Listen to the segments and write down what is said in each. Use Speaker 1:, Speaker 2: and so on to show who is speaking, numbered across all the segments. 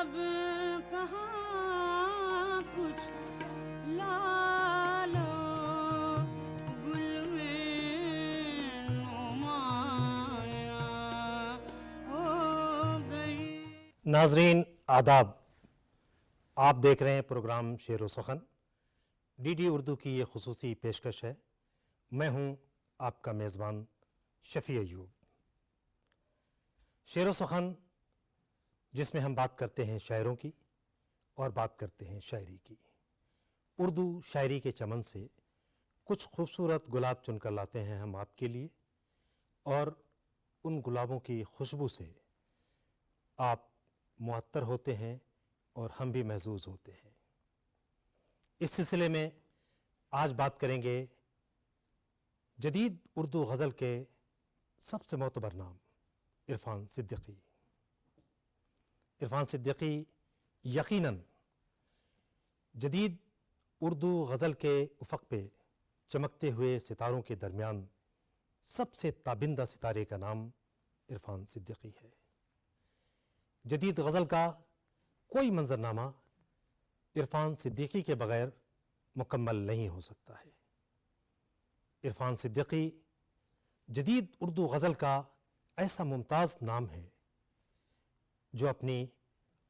Speaker 1: अब कहाँ कुछ लालो गुल में नुमाया हो गई।
Speaker 2: नाजरीन आदाब, आप देख रहे हैं प्रोग्राम शेर व सुखन। डीडी उर्दू की ये खुसूसी पेशकश है। मैं हूं आपका मेज़बान शफ़ी अयूब। शेर व सुखन जिसमें हम बात करते हैं शायरों की और बात करते हैं शायरी की। उर्दू शायरी के चमन से कुछ खूबसूरत गुलाब चुनकर लाते हैं हम आपके लिए, और उन गुलाबों की खुशबू से आप मुअत्तर होते हैं और हम भी महजूज होते हैं। इस सिलसिले में आज बात करेंगे जदीद उर्दू गज़ल के सबसे मोतबर नाम इरफान सिद्दीकी। इरफान सिद्दीकी यकीनन जदीद उर्दू गज़ल के उफ़क़ पे चमकते हुए सितारों के दरमियान सबसे ताबिंदा सितारे का नाम इरफान सिद्दीकी है। जदीद गज़ल का कोई मंजरनामा इरफान सिद्दीकी के बग़ैर मुकम्मल नहीं हो सकता है। इरफान सिद्दीकी जदीद उर्दू गज़ल का ऐसा मुमताज़ नाम है जो अपनी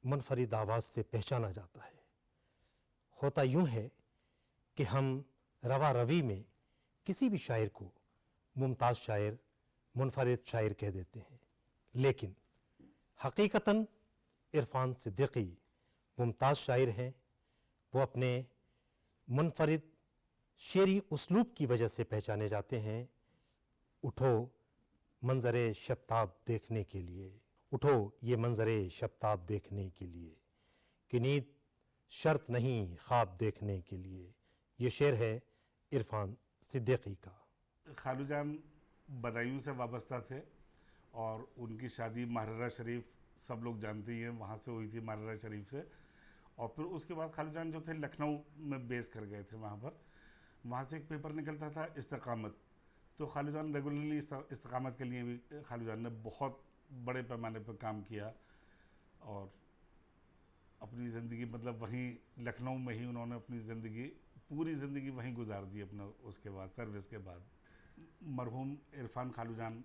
Speaker 2: मुनफरिद आवाज़ से पहचाना जाता है। होता यूँ है कि हम रवा रवी में किसी भी शायर को मुमताज़ शायर, मुनफरिद शायर कह देते हैं, लेकिन हकीकतन इरफान सिद्दीकी मुमताज़ शायर हैं। वो अपने मुनफरिद शेरी उसलूब की वजह से पहचाने जाते हैं। उठो मंजरे शब्ताब देखने के लिए, उठो ये मंजरे शब्ताब देखने के लिए, कि नींद शर्त नहीं ख्वाब देखने के लिए। ये शेर है इरफान सिद्दीकी का।
Speaker 3: खालूजान बदायूं से वाबस्ता थे और उनकी शादी महाराजा शरीफ, सब लोग जानते ही हैं, वहाँ से हुई थी महाराजा शरीफ से। और फिर उसके बाद खालूजान जो थे लखनऊ में बेस कर गए थे वहाँ पर। वहाँ से एक पेपर निकलता था इस्तिकामत, तो खालूजान रेगुलरली इस्तिकामत के लिए भी खालूजान ने बहुत बड़े पैमाने पर काम किया और अपनी ज़िंदगी मतलब वहीं लखनऊ में ही उन्होंने अपनी ज़िंदगी, पूरी ज़िंदगी वहीं गुजार दी अपना। उसके बाद सर्विस के बाद मरहूम इरफान खालूजान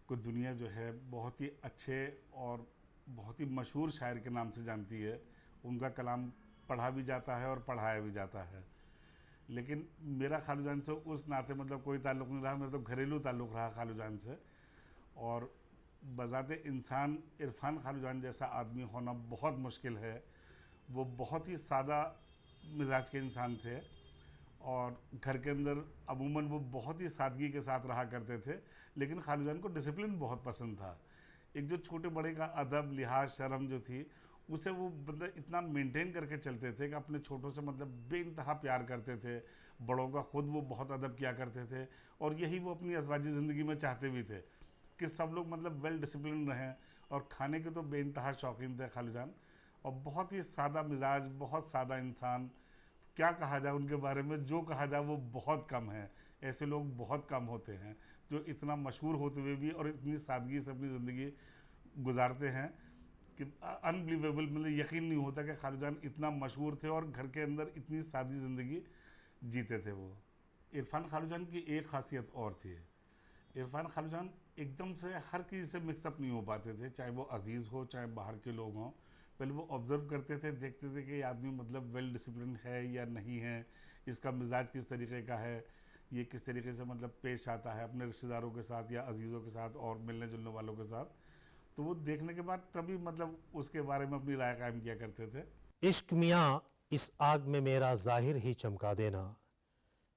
Speaker 3: को दुनिया जो है बहुत ही अच्छे और बहुत ही मशहूर शायर के नाम से जानती है। उनका कलाम पढ़ा भी जाता है और पढ़ाया भी जाता है। लेकिन मेरा खालूजान से उस नाते मतलब कोई ताल्लुक़ नहीं रहा, मेरा तो घरेलू ताल्लुक़ रहा खालूजान से। और बज़ाते इंसान इरफान खालूजान जैसा आदमी होना बहुत मुश्किल है। वो बहुत ही सादा मिजाज के इंसान थे और घर के अंदर अमूमन वो बहुत ही सादगी के साथ रहा करते थे, लेकिन खालूजान को डिसिप्लिन बहुत पसंद था। एक जो छोटे बड़े का अदब, लिहाज, शर्म जो थी, उसे वो मतलब इतना मेंटेन करके चलते थे कि अपने छोटों से मतलब बेइंतहा प्यार करते थे। बड़ों का ख़ुद वो बहुत अदब किया करते थे और यही वो अपनी अज़वाजी ज़िंदगी में चाहते भी थे कि सब लोग मतलब वेल डिसिप्लिन रहें। और खाने के तो बेइंतहा शौकीन थे खालूजान और बहुत ही सादा मिजाज, बहुत सादा इंसान। क्या कहा जाए उनके बारे में, जो कहा जाए वो बहुत कम है। ऐसे लोग बहुत कम होते हैं जो इतना मशहूर होते हुए भी और इतनी सादगी से अपनी ज़िंदगी गुजारते हैं कि अनबिलीवेबल, मतलब यकीन नहीं होता कि खालूजान इतना मशहूर थे और घर के अंदर इतनी सादी ज़िंदगी जीते थे वो। इरफान खालूजान की एक ख़ासियत और थी, इरफान खालूजान एकदम से हर किसी से मिक्सअप नहीं हो पाते थे, चाहे वो अजीज़ हो चाहे बाहर के लोग हों। पहले वो ऑब्ज़र्व करते थे, देखते थे कि ये आदमी मतलब वेल डिसिप्लिन है या नहीं है, इसका मिजाज किस तरीके का है, ये किस तरीके से मतलब पेश आता है अपने रिश्तेदारों के साथ या अजीज़ों के साथ और मिलने जुलने वालों के साथ। तो वो देखने के बाद तभी मतलब उसके बारे में अपनी राय कायम किया करते थे।
Speaker 2: इश्क मियाँ इस आग में मेरा ज़ाहिर ही चमका देना,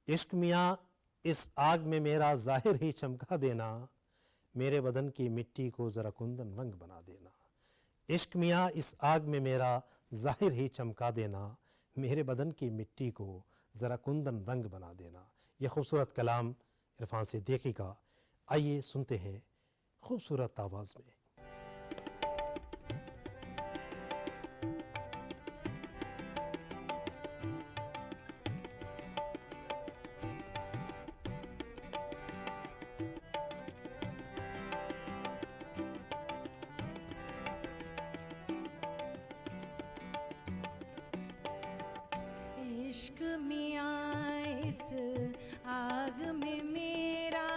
Speaker 2: इश्क मियाँ इस आग में मेरा ज़ाहिर ही चमका देना, मेरे बदन की मिट्टी को ज़रा कुंदन रंग बना देना। इश्क मियाँ इस आग में मेरा ज़ाहिर ही चमका देना, मेरे बदन की मिट्टी को ज़रा कुंदन रंग बना देना। यह खूबसूरत कलाम इरफान सिद्दीकी का। आइए सुनते हैं खूबसूरत आवाज़ में।
Speaker 1: आग में मेरा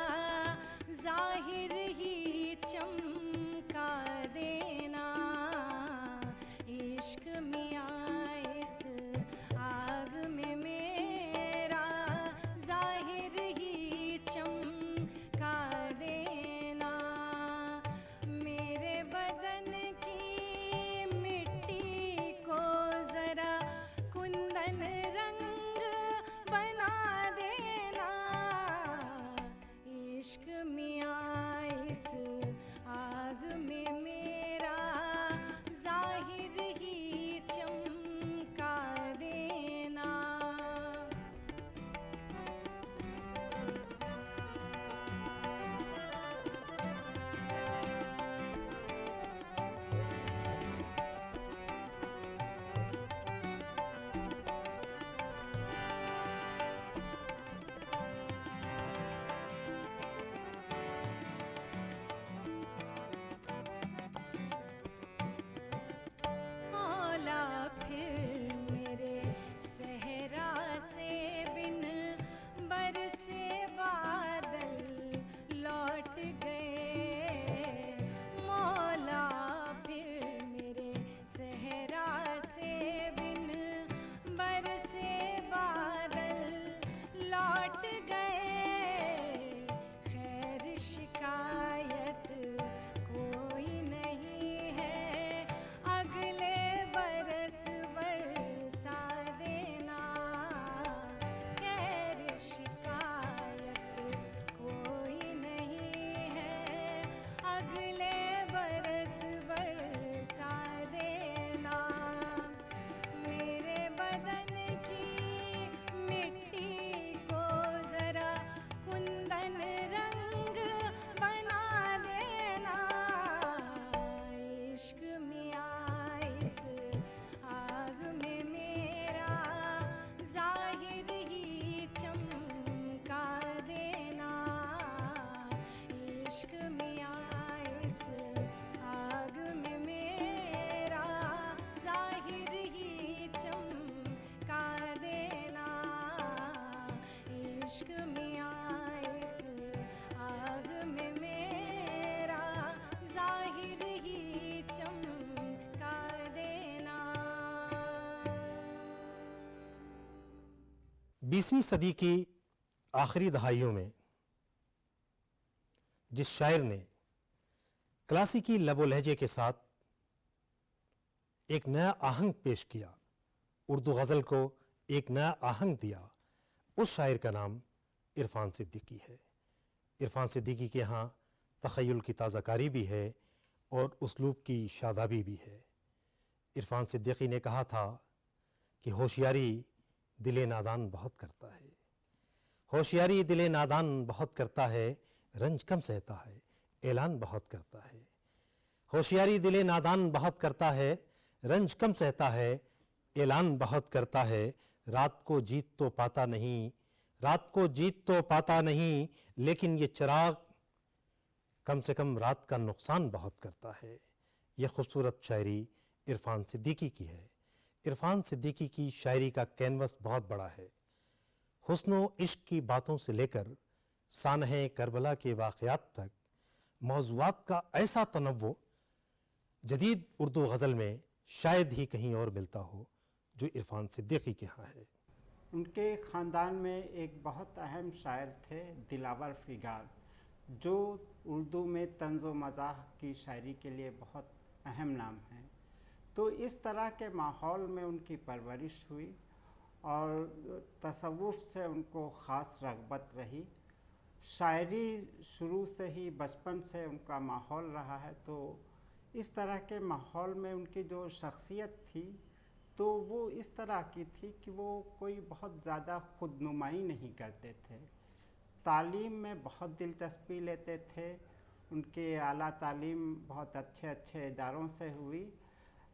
Speaker 1: जाहिर ही चमका देना। इश्क मियाँ इस आग में मेरा जाहिर ही चमका देना। मेरे बदन की मिट्टी को जरा कुंदन रंग बना देना। इश्क मियाँ इस आग में मेरा जाहिर ही चमका देना। मौला फिर मेरे सहरा से बिन बरसे बादल लौट गए। मौला फिर मेरे सहरा से बिन बरसे बादल लौट गए। खैर शिकायत कोई नहीं है, अगले बरस बरसा देना। खैर शिकायत कोई नहीं है, अगले बरस बरसा देना। मेरे बदन की मिट्टी को जरा कुंदन रंग बना देना। इश्क मियाँ इस आग में मेरा जाहिर ही चमका देना। इश्क मियाँ इस आग में मेरा जाहिर ही चमका देना। इश्क मियाँ इस आग में मेरा जाहिर ही चमका देना।
Speaker 2: 20वीं सदी की आखिरी दहाइयों में जिस शायर ने क्लासिकी लबो लहजे के साथ एक नया आहंग पेश किया, उर्दू गज़ल को एक नया आहंग दिया, उस शायर का नाम इरफान सिद्दीकी है। इरफान सिद्दीकी के यहाँ तख़य्युल की ताज़ाकारी भी है और उसलूब की शादाबी भी है। इरफान सिद्दीकी ने कहा था कि होशियारी दिले नादान बहुत करता है, होशियारी दिले नादान बहुत करता है, रंज कम सहता है, ऐलान बहुत करता है। होशियारी दिले नादान बहुत करता है, रंज कम सहता है, ऐलान बहुत करता है। रात को जीत तो पाता नहीं, रात को जीत तो पाता नहीं, लेकिन ये चिराग कम से कम रात का नुकसान बहुत करता है। यह खूबसूरत शायरी इरफान सिद्दीकी की है। इरफान सिद्दीकी की शायरी का कैनवस बहुत बड़ा है। हुस्न इश्क की बातों से लेकर सानहे करबला के वाक़यात तक मौज़ूआत का ऐसा तनव्वुर जदीद उर्दू गज़ल में शायद ही कहीं और मिलता हो जो इरफान सिद्दीकी के यहाँ है।
Speaker 4: उनके ख़ानदान में एक बहुत अहम शायर थे दिलावर फिगार, जो उर्दू में तंज़ व मज़ाह की शायरी के लिए बहुत अहम नाम है। तो इस तरह के माहौल में उनकी परवरिश हुई और तसव्वुफ़ से उनको ख़ास रग़बत रही। शायरी शुरू से ही बचपन से उनका माहौल रहा है, तो इस तरह के माहौल में उनकी जो शख्सियत थी तो वो इस तरह की थी कि वो कोई बहुत ज़्यादा खुदनुमाई नहीं करते थे। तालीम में बहुत दिलचस्पी लेते थे। उनके आला तालीम बहुत अच्छे अच्छे इदारों से हुई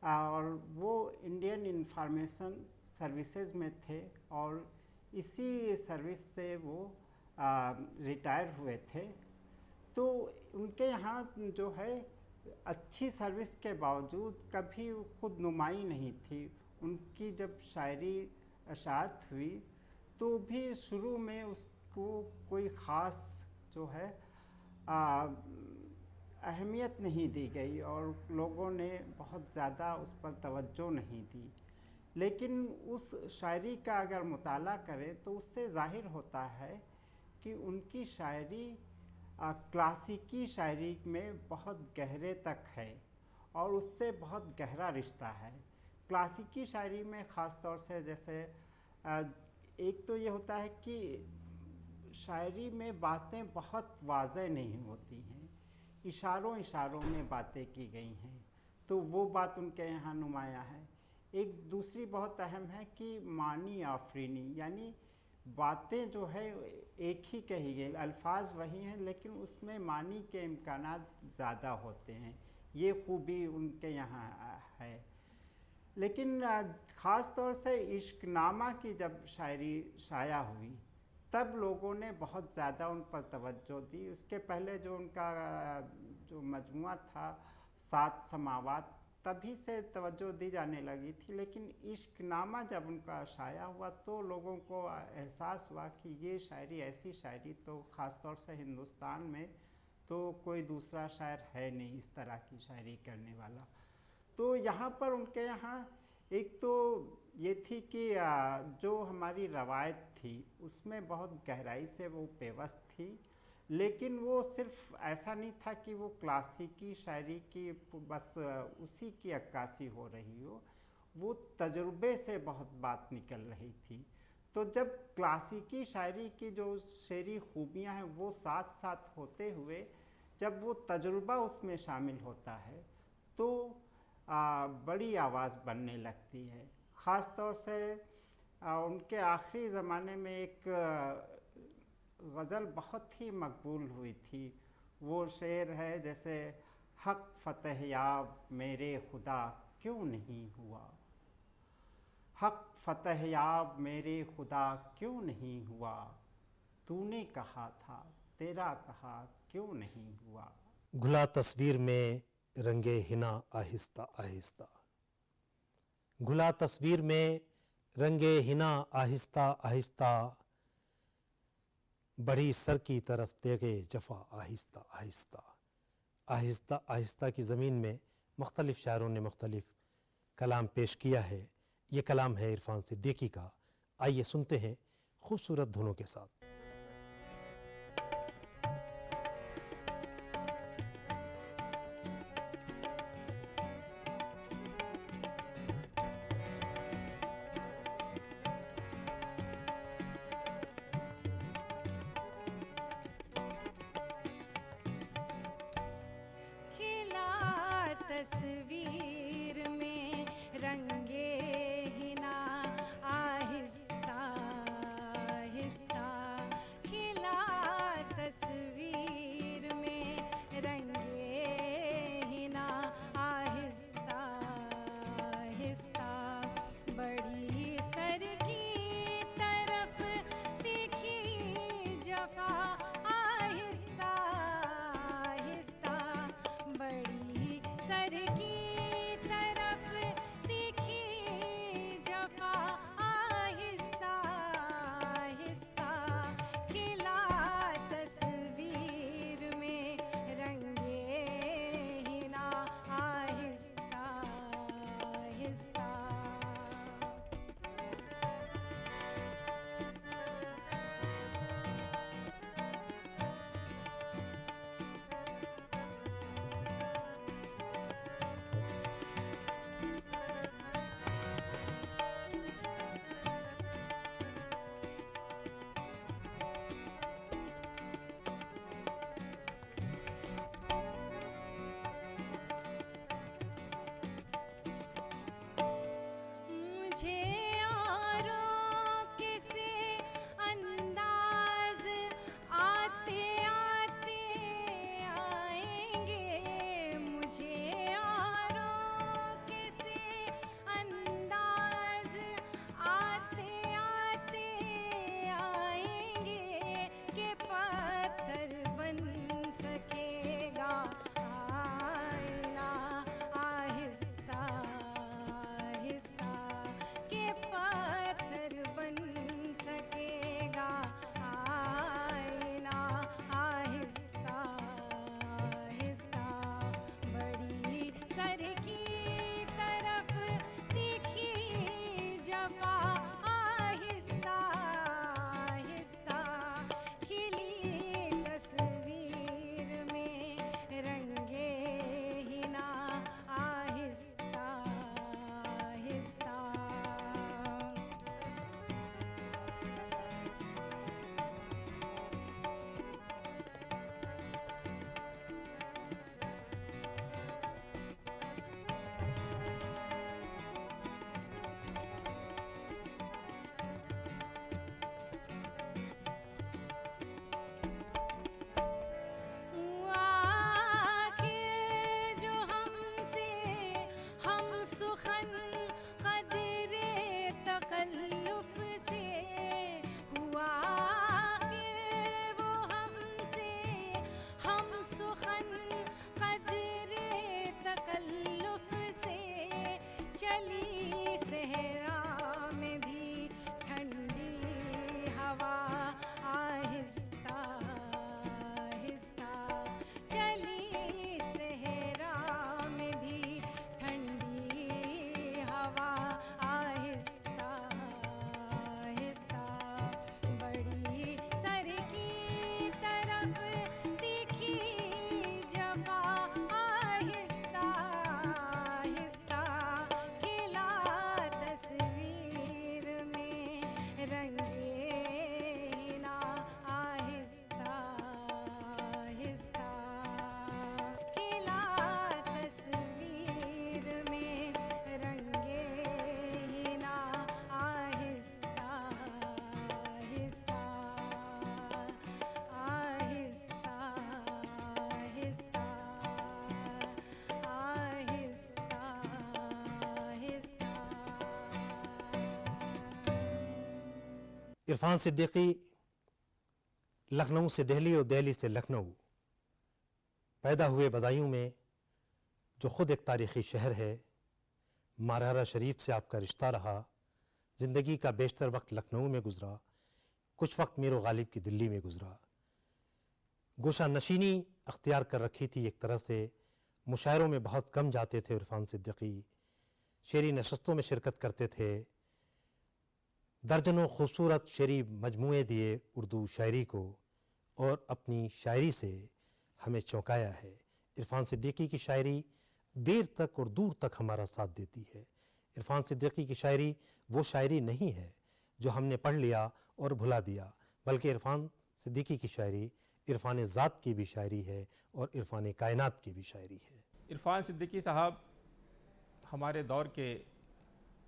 Speaker 4: और वो इंडियन इंफॉर्मेशन सर्विसेज में थे और इसी सर्विस से वो रिटायर हुए थे। तो उनके यहाँ जो है अच्छी सर्विस के बावजूद कभी खुदनुमाई नहीं थी। उनकी जब शायरी अशात हुई तो भी शुरू में उसको कोई ख़ास जो है अहमियत नहीं दी गई और लोगों ने बहुत ज़्यादा उस पर तवज्जो नहीं दी। लेकिन उस शायरी का अगर मुताला करें तो उससे ज़ाहिर होता है कि उनकी शायरी क्लासिकी शायरी में बहुत गहरे तक है और उससे बहुत गहरा रिश्ता है। क्लासिकी शायरी में ख़ास तौर से जैसे एक तो ये होता है कि शायरी में बातें बहुत वाज़ेह नहीं होती हैं, इशारों इशारों में बातें की गई हैं, तो वो बात उनके यहाँ नुमाया है। एक दूसरी बहुत अहम है कि मानी आफरीनी, यानी बातें जो है एक ही कही गई, अल्फाज वही हैं लेकिन उसमें मानी के इम्कानात ज़्यादा होते हैं, ये खूबी उनके यहाँ है। लेकिन ख़ास तौर से इश्कनामा की जब शायरी शाया हुई तब लोगों ने बहुत ज़्यादा उन पर तवज्जो दी। उसके पहले जो उनका जो मजमुआ था 7 समावात, तभी से तवज्जो दी जाने लगी थी। लेकिन इश्कनामा जब उनका शाया हुआ तो लोगों को एहसास हुआ कि ये शायरी, ऐसी शायरी तो ख़ास तौर से हिंदुस्तान में तो कोई दूसरा शायर है नहीं इस तरह की शायरी करने वाला। तो यहाँ पर उनके यहाँ एक तो ये थी कि जो हमारी रवायत थी उसमें बहुत गहराई से वो पेवस्त थी, लेकिन वो सिर्फ ऐसा नहीं था कि वो क्लासिकी शायरी की बस उसी की अक्कासी हो रही हो, वो तजुर्बे से बहुत बात निकल रही थी। तो जब क्लासिकी शायरी की जो शेरी खूबियाँ हैं वो साथ साथ होते हुए जब वो तजुर्बा उसमें शामिल होता है तो बड़ी आवाज़ बनने लगती है। ख़ास तौर से उनके आखिरी ज़माने में एक गज़ल बहुत ही मकबूल हुई थी। वो शेर है जैसे हक़ फ़तह याब मेरे खुदा क्यों नहीं हुआ, हक़ फ़तह याब मेरे खुदा क्यों नहीं हुआ, तूने कहा था तेरा कहा क्यों नहीं हुआ।
Speaker 2: घुला तस्वीर में रंगे हिना आहिस्ता आहिस्ता, घुला तस्वीर में रंगे हिना आहिस्ता आहिस्ता, बड़ी सर की तरफ देगे जफ़ा आहिस्ता आहिस्ता। आहिस्ता आहिस्ता की ज़मीन में मुख्तलिफ़ शायरों ने मुख्तलिफ़ कलाम पेश किया है। ये कलाम है इरफान सिद्दीकी का। आइए सुनते हैं खूबसूरत धुनों के साथ।
Speaker 1: तस्वीर में रंगे हिना आहिस्ता आहिस्ता, खिला तस्वीर में रंगे हिना आहिस्ता आहिस्ता, बड़ी सर की तरफ तीखी जफ़ा आहिस्ता आहिस्ता, बड़ी सर की तरफ तीखी जफ़ा आहिस्ता आहिस्ता, खिला तस्वीर में रंगे हिना आहिस्ता आहिस्ता। मुझे यारों किसे अंदाज आते आते आएंगे, मुझे यारों किसे अंदाज आते आते आएंगे, कि पत्थर बन सकेगा आईना आहिस्ता आहिस्ता, के सुखन कदरे तकल्लुफ से हुआ आखिर वो हमसे, हम सुखन कदरे तकल्लुफ से चली सहरा में भी ठंडी हवा आहिस्ता आहिस्ता, चली सहरा में भी ठंडी हवा आहिस्ता आहिस्ता, बड़ी सर की तरफ तीखी जवा आहिस्ता आहिस्ता, खिला तस्वीर में रंगे ना आहिस्ता आहिस्ता, खिला तस्वीर में रंगे ना आहिस्ता आहिस्ता आहिस्ता आहिस्ता आहिस्ता आहिस्ता।
Speaker 2: इरफान सिद्दीकी लखनऊ से दिल्ली और दिल्ली से लखनऊ पैदा हुए बदायूं में, जो ख़ुद एक तारीख़ी शहर है। मारहरा शरीफ से आपका रिश्ता रहा, ज़िंदगी का बेशतर वक्त लखनऊ में गुज़रा, कुछ वक्त मीर गालिब की दिल्ली में गुज़रा। गोशा नशीनी अख्तियार कर रखी थी एक तरह से, मुशायरों में बहुत कम जाते थे इरफान सिद्दीकी, शेरी नशस्तों में शिरकत करते थे, दर्जनों खूबसूरत शेरी मजमूए दिए उर्दू शायरी को, और अपनी शायरी से हमें चौंकाया है। इरफान सिद्दीकी की शायरी देर तक और दूर तक हमारा साथ देती है। इरफान सिद्दीकी की शायरी वो शायरी नहीं है जो हमने पढ़ लिया और भुला दिया, बल्कि इरफान सिद्दीकी की शायरी इरफान ज़ात की भी शायरी है और इरफान कायनात की भी शायरी है।
Speaker 5: इरफान सिद्दीकी साहब हमारे दौर के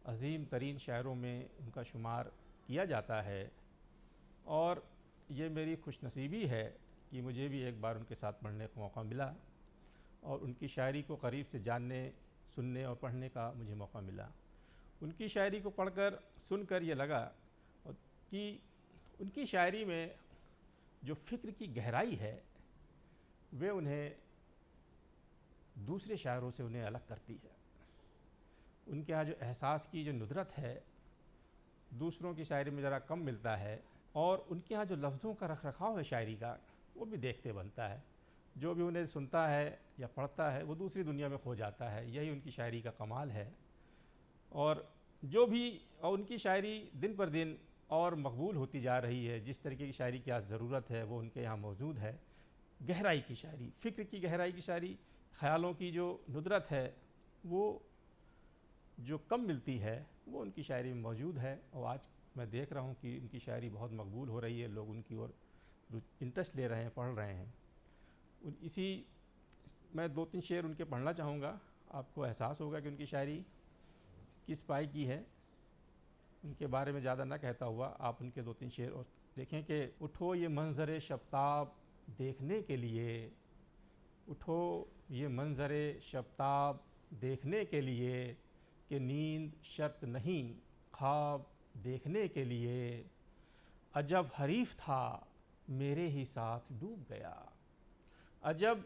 Speaker 5: अज़ीम तरीन शायरों में उनका शुमार किया जाता है, और ये मेरी खुशनसीबी है कि मुझे भी एक बार उनके साथ पढ़ने का मौका मिला और उनकी शायरी को करीब से जानने, सुनने और पढ़ने का मुझे मौका मिला। उनकी शायरी को पढ़कर सुनकर ये लगा कि उनकी शायरी में जो फ़िक्र की गहराई है वे उन्हें दूसरे शायरों से उन्हें अलग करती है। उनके यहाँ जो एहसास की जो नुदरत है दूसरों की शायरी में ज़रा कम मिलता है, और उनके यहाँ जो लफ्ज़ों का रख रखाव है शायरी का वो भी देखते बनता है। जो भी उन्हें सुनता है या पढ़ता है वो दूसरी दुनिया में खो जाता है। यही उनकी शायरी का कमाल है। और जो भी और उनकी शायरी दिन पर दिन और मकबूल होती जा रही है। जिस तरीके की शायरी की आज ज़रूरत है वो उनके यहाँ मौजूद है। गहराई की शायरी, फ़िक्र की गहराई की शायरी, ख़यालों की जो नुदरत है वो जो कम मिलती है वो उनकी शायरी में मौजूद है। और आज मैं देख रहा हूँ कि उनकी शायरी बहुत मकबूल हो रही है, लोग उनकी ओर इंटरेस्ट ले रहे हैं, पढ़ रहे हैं। इसी मैं 2-3 शेर उनके पढ़ना चाहूँगा, आपको एहसास होगा कि उनकी शायरी किस पाई की है। उनके बारे में ज़्यादा ना कहता हुआ आप उनके 2-3 शेर और देखें कि उठो ये मंज़र शब्ताब देखने के लिए, उठो ये मंज़र शब्ताब देखने के लिए, कि नींद शर्त नहीं ख्वाब देखने के लिए। अजब हरीफ था मेरे ही साथ डूब गया, अजब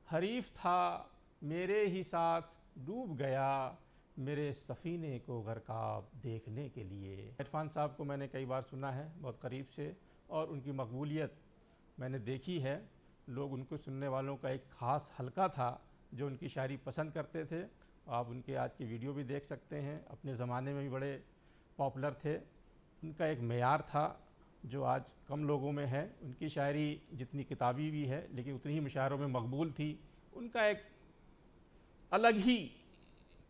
Speaker 5: हरीफ था मेरे ही साथ डूब गया, मेरे सफ़ीने को गरकाब देखने के लिए। इरफान साहब को मैंने कई बार सुना है बहुत करीब से, और उनकी मकबूलियत मैंने देखी है। लोग उनको सुनने वालों का एक ख़ास हलका था जो उनकी शायरी पसंद करते थे। आप उनके आज की वीडियो भी देख सकते हैं, अपने ज़माने में भी बड़े पॉपुलर थे। उनका एक मेयार था जो आज कम लोगों में है। उनकी शायरी जितनी किताबी भी है लेकिन उतनी ही मुशायरों में मकबूल थी। उनका एक अलग ही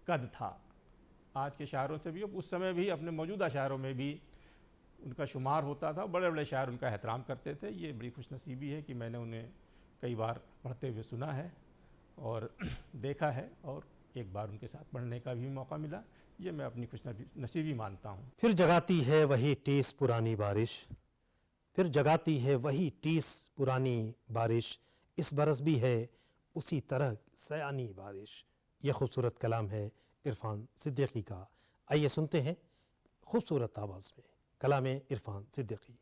Speaker 5: कद था आज के शायरों से भी, उस समय भी अपने मौजूदा शायरों में भी उनका शुमार होता था। बड़े बड़े शायर उनका एहतराम करते थे। ये बड़ी खुशनसीबी है कि मैंने उन्हें कई बार पढ़ते हुए सुना है और देखा है, और एक बार उनके साथ पढ़ने का भी मौका मिला। ये मैं अपनी खुशनसीबी मानता हूँ।
Speaker 2: फिर जगाती है वही टीस पुरानी बारिश, फिर जगाती है वही टीस पुरानी बारिश, इस बरस भी है उसी तरह सयानी बारिश। यह खूबसूरत कलाम है इरफान सिद्दीकी का। आइए सुनते हैं खूबसूरत आवाज़ में कलाम इरफान सिद्दीकी।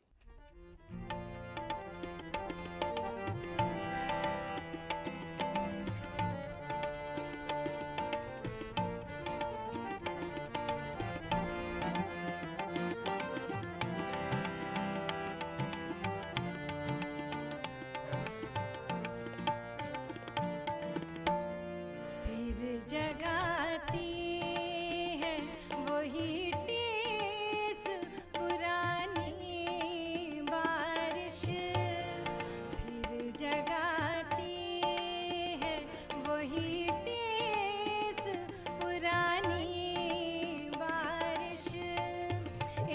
Speaker 1: फिर जगाती है वही टीस पुरानी बारिश, फिर जगाती है वही टीस पुरानी बारिश।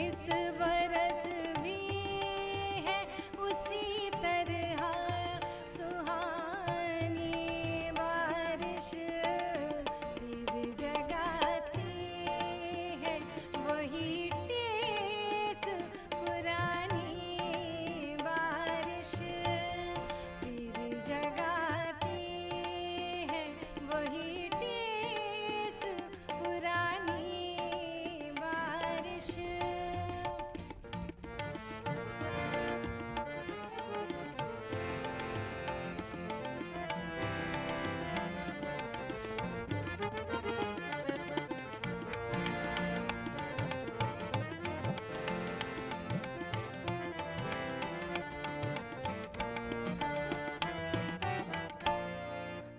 Speaker 1: इस बरस भी है उसी तरह सुहानी बारिश, फिर जगाती है वही टीस पुरानी बारिश, फिर जगाती है वही टीस पुरानी बारिश।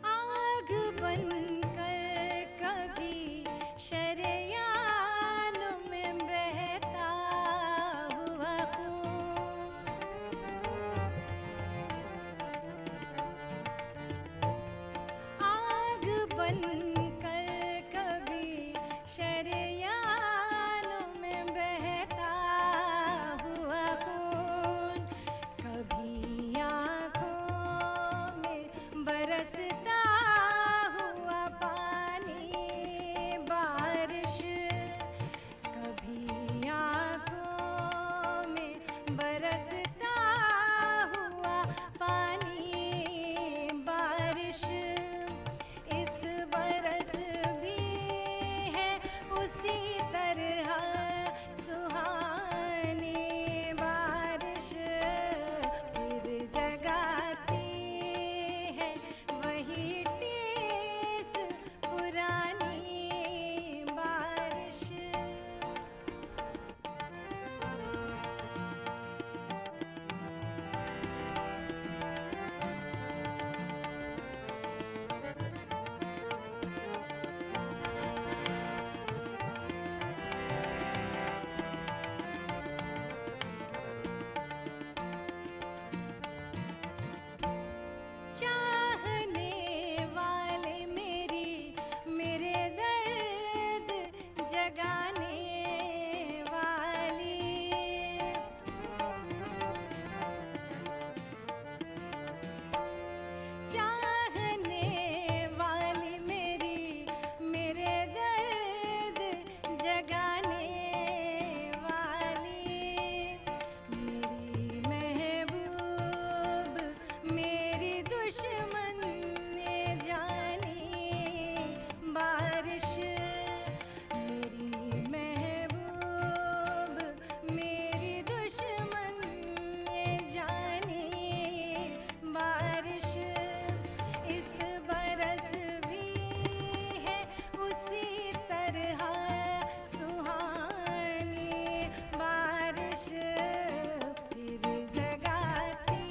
Speaker 1: आग बनकर कभी शरेयान में बहता हुआ खून, आग बनकर कभी शरेयान में बहता हुआ खून, कभी आँखों में बरसता हुआ पानी बारिश, कभी आँखों में बरसता हुआ पानी बारिश। इस बरस भी है उसी तरह सुहानी बारिश, फिर जगाती है वही टीस पुरानी बारिश। चाहने वाले मेरे दर्द जगाने वाली, चाहने वाली मेरे दर्द जगाने वाली, मेरी महबूब मेरी दुश्मन ने जानी बारिश, मेरी महबूब मेरी दुश्मन ने जानी बारिश। इस बरस भी है उसी तरह सुहानी बारिश, फिर जगाती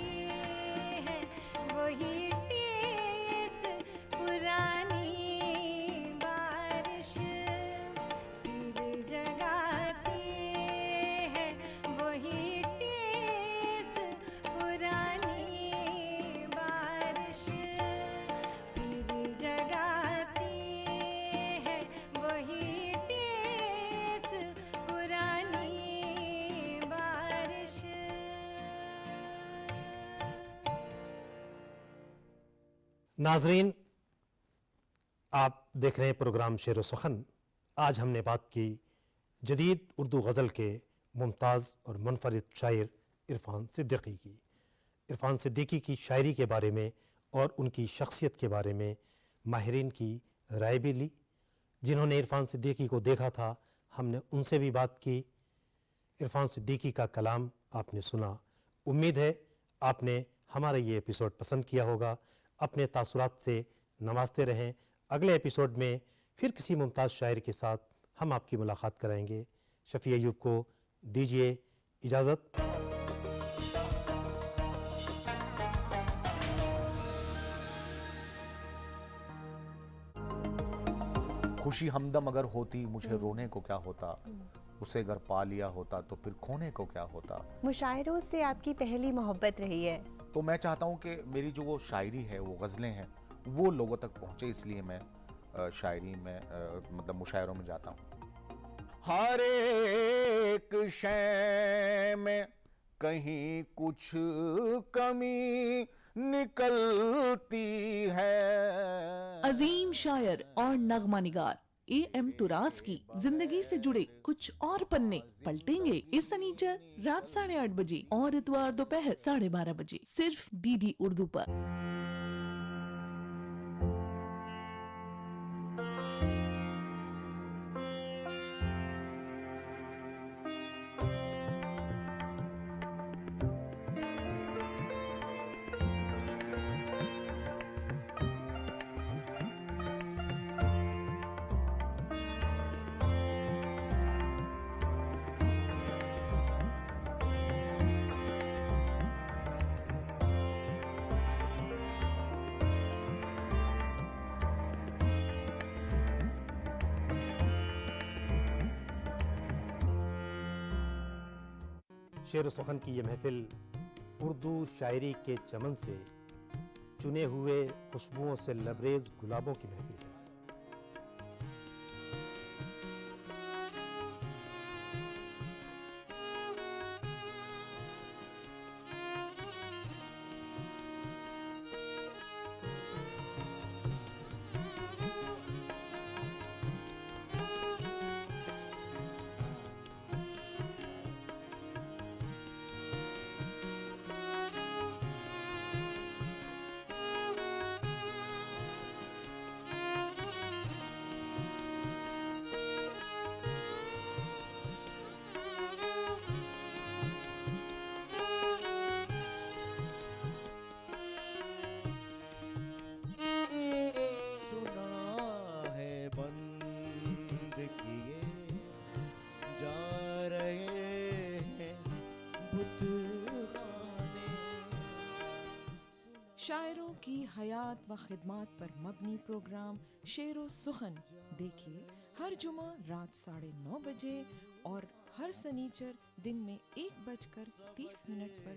Speaker 1: है वही टीस पुरानी बारिश, फिर जगाती है वही टीस पुरानी बारिश, फिर जगाती है वही टीस पुरानी बारिश।
Speaker 2: नाजरीन, आप देख रहे हैं प्रोग्राम शेर सुखन। आज हमने बात की जदीद उर्दू गज़ल के मुमताज़ और मुनफरिद शायर इरफान सिद्दीकी की। इरफान सिद्दीकी की शायरी के बारे में और उनकी शख्सियत के बारे में माहिरीन की राय भी ली। जिन्होंने इरफान सिद्दीकी को देखा था, हमने उनसे भी बात की। इरफान सिद्दीकी का कलाम आपने सुना। उम्मीद है आपने हमारा ये एपिसोड पसंद किया होगा। अपने तासुरात से नवाजते रहें। अगले एपिसोड में फिर किसी मुमताज़ शायर के साथ हम आपकी मुलाकात कराएंगे। शफ़ी अय्यूब को दीजिए इजाज़त।
Speaker 6: खुशी हमदम अगर होती मुझे रोने को क्या होता, उसे अगर पा लिया होता तो फिर खोने को क्या होता।
Speaker 7: मुशायरों से आपकी पहली मोहब्बत रही है,
Speaker 6: तो मैं चाहता हूँ कि मेरी जो वो शायरी है, वो गज़लें हैं, वो लोगों तक पहुँचे, इसलिए मैं शायरी में मतलब मुशायरों में जाता हूँ। हर एक शय में कहीं कुछ कमी निकलती है।
Speaker 8: अजीम शायर और नगमा निगार A.M. तुरास की जिंदगी से जुड़े कुछ और पन्ने पलटेंगे इस शनिचर रात 8:30 बजे और इतवार दोपहर 12:30 बजे सिर्फ DD उर्दू पर।
Speaker 2: शेर व सुखन की ये महफिल उर्दू शायरी के चमन से चुने हुए खुशबुओं से लबरेज गुलाबों की महफिल है।
Speaker 8: शायरों की हयात व खिदमत पर मबनी प्रोग्राम शेर सुखन देखिए हर जुमा रात 9:30 बजे और हर सनीचर दिन में 1:30 पर